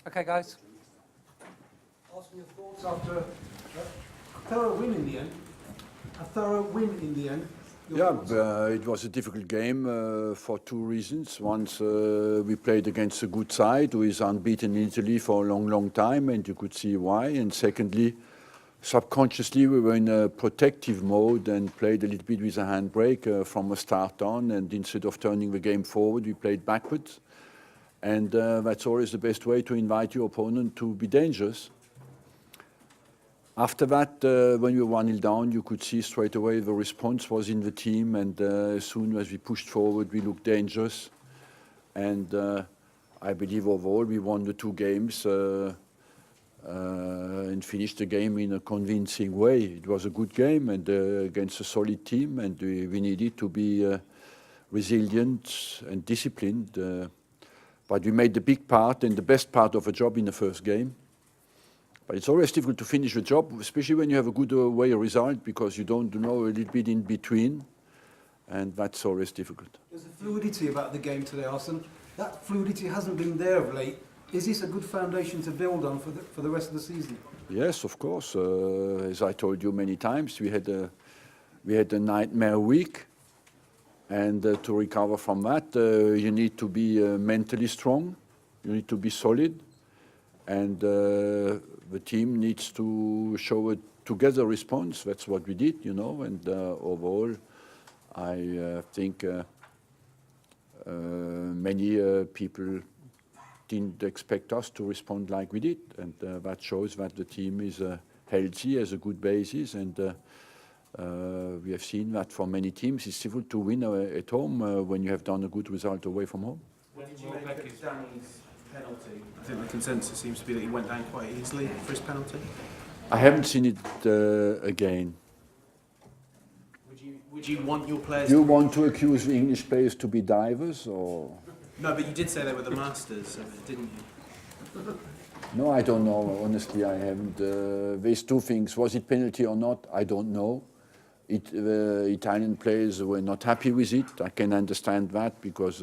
Okay, guys. Ask me your thoughts after a thorough win in the end. A thorough win in the end. It was a difficult game for two reasons. Once we played against a good side who is unbeaten in Italy for a long, long time, and you could see why. And secondly, subconsciously we were in a protective mode and played a little bit with a handbrake from a start on. And instead of turning the game forward, we played backwards. And that's always the best way to invite your opponent to be dangerous. After that, when we were 1-0 down, you could see straight away the response was in the team, and as soon as we pushed forward, we looked dangerous. And I believe overall we won the two games and finished the game in a convincing way. It was a good game and against a solid team, and we needed to be resilient and disciplined. But we made the big part and the best part of a job in the first game. But it's always difficult to finish a job, especially when you have a good away result, because you don't know a little bit in between, and that's always difficult. There's a fluidity about the game today, Arsene. That fluidity hasn't been there of late. Is this a good foundation to build on for the rest of the season? Yes, of course. As I told you many times, we had a nightmare week, and to recover from that, you need to be mentally strong. You need to be solid, and the team needs to show a together response. That's what we did, you know, and overall, I think many people didn't expect us to respond like we did, and that shows that the team is healthy, has a good basis, and we have seen that for many teams it's difficult to win at home when you have done a good result away from home. When did you make Danny's penalty? I think the consensus seems to be that he went down quite easily for his penalty. I haven't seen it again. Would you want your players? Do you want to accuse the English players to be divers, or? No, but you did say they were the masters, didn't you? No, I don't know. Honestly, I haven't. There's two things. Was it penalty or not? I don't know. Italian players were not happy with it. I can understand that because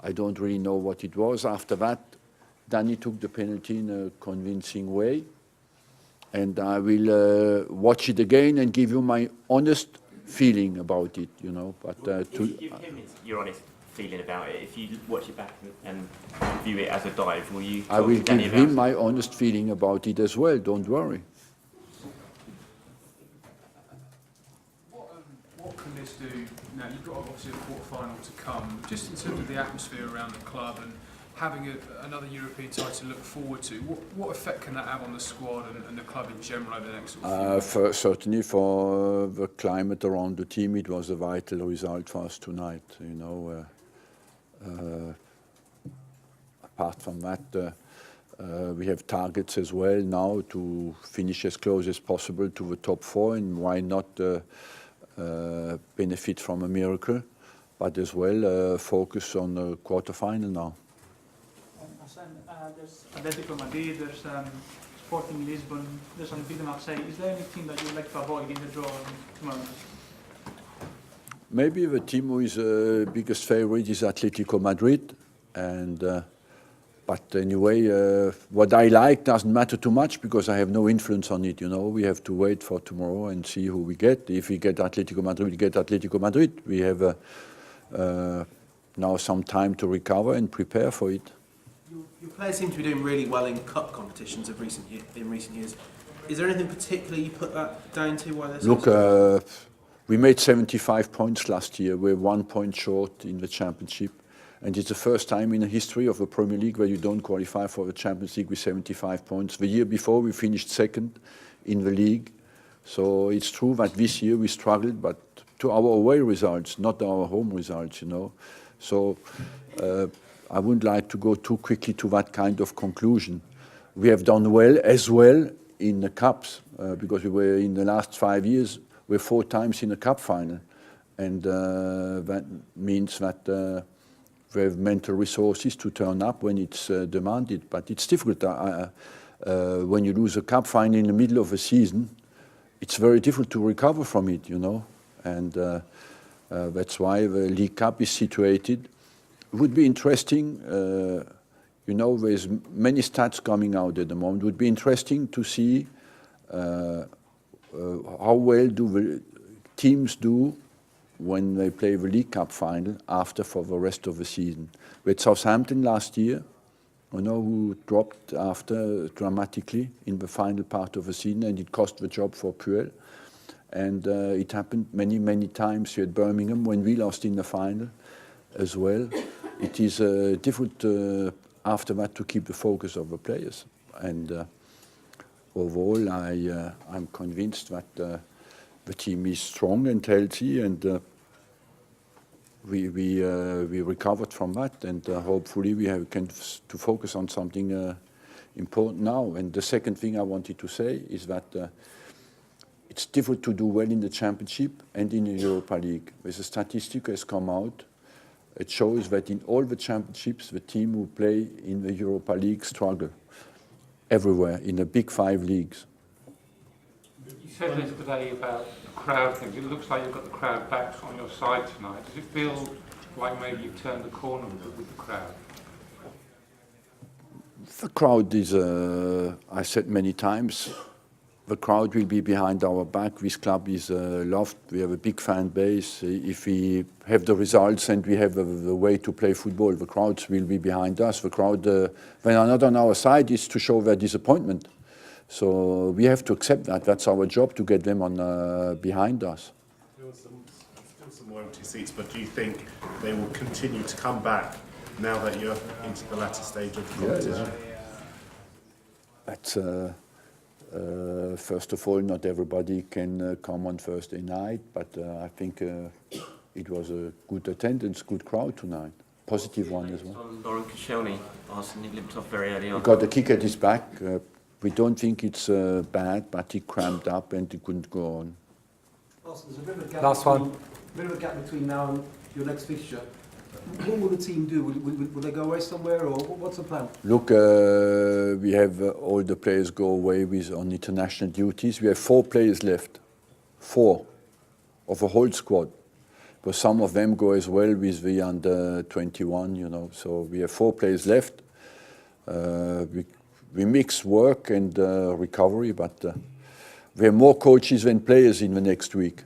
I don't really know what it was. After that, Danny took the penalty in a convincing way. And I will watch it again and give you my honest feeling about it, you know. But if you give him your honest feeling about it, if you watch it back and view it as a dive, will you? I will give him my honest feeling about it as well. Don't worry. What can this do now? You've got obviously a quarter-final to come. Just in terms of the atmosphere around the club and having another European title to look forward to, what effect can that have on the squad and the club in general over the next sort of few months? Certainly for the climate around the team, it was a vital result for us tonight. You know, apart from that, we have targets as well now to finish as close as possible to the top four, and why not benefit from a miracle, but as well focus on the quarter-final now. There's Atletico Madrid, there's Sporting Lisbon, there's unbeaten Marseille. Is there any team that you would like to avoid in the draw tomorrow? Maybe the team who is the biggest favorite is Atletico Madrid, and but anyway, what I like doesn't matter too much because I have no influence on it. You know, we have to wait for tomorrow and see who we get. If we get Atletico Madrid, we get Atletico Madrid. We have now some time to recover and prepare for it. Your players seem to be doing really well in cup competitions in recent years. Is there anything particular you put that down to? Why they're so Look, we made 75 points last year. We're 1 point short in the championship. And it's the first time in the history of the Premier League where you don't qualify for the Champions League with 75 points. The year before, we finished second in the league. So it's true that this year we struggled, but to our away results, not our home results, you know. So I wouldn't like to go too quickly to that kind of conclusion. We have done well as well in the cups because we were in the last 5 years, we're 4 times in a cup final. And that means that we have mental resources to turn up when it's demanded. But it's difficult. When you lose a cup final in the middle of a season, it's very difficult to recover from it, you know. And that's why the League Cup is situated. It would be interesting You know, there's many stats coming out at the moment. It would be interesting to see how well do the teams do when they play the League Cup final after for the rest of the season. With Southampton last year, you know, who dropped after dramatically in the final part of the season, and it cost the job for Puel. And it happened many, many times here at Birmingham when we lost in the final as well. It is difficult after that to keep the focus of the players. And overall, I'm convinced that the team is strong and healthy, and we recovered from that, and hopefully we can to focus on something important now. And the second thing I wanted to say is that it's difficult to do well in the Championship and in the Europa League. There's a statistic has come out. It shows that in all the championships, the team who play in the Europa League struggle everywhere in the big 5 leagues. You said this today about the crowd things. It looks like you've got the crowd back on your side tonight. Does it feel like maybe you've turned the corner with the crowd? The crowd is, I said many times, the crowd will be behind our back. This club is loved. We have a big fan base. If we have the results and we have the way to play football, the crowds will be behind us. The crowd, when are not on our side, is to show their disappointment. So we have to accept that. That's our job, to get them on behind us. Still some more empty seats, but do you think they will continue to come back now that you're into the latter stage of the competition? That's, first of all, not everybody can come on Thursday night, but I think it was a good attendance, good crowd tonight. Positive one as well. Lauren Koscielny, Arsene limped off very early on. He got a kick at his back. We don't think it's bad, but he cramped up and he couldn't go on. Arsene, there's a bit of a gap Last one. A bit of a gap between now and your next fixture. What will the team do? Will they go away somewhere, or what's the plan? Look, we have all the players go away on international duties. We have 4 players left, 4 of the whole squad. But some of them go as well with the under 21, you know. So we have 4 players left. We mix work and recovery, but we have more coaches than players in the next week.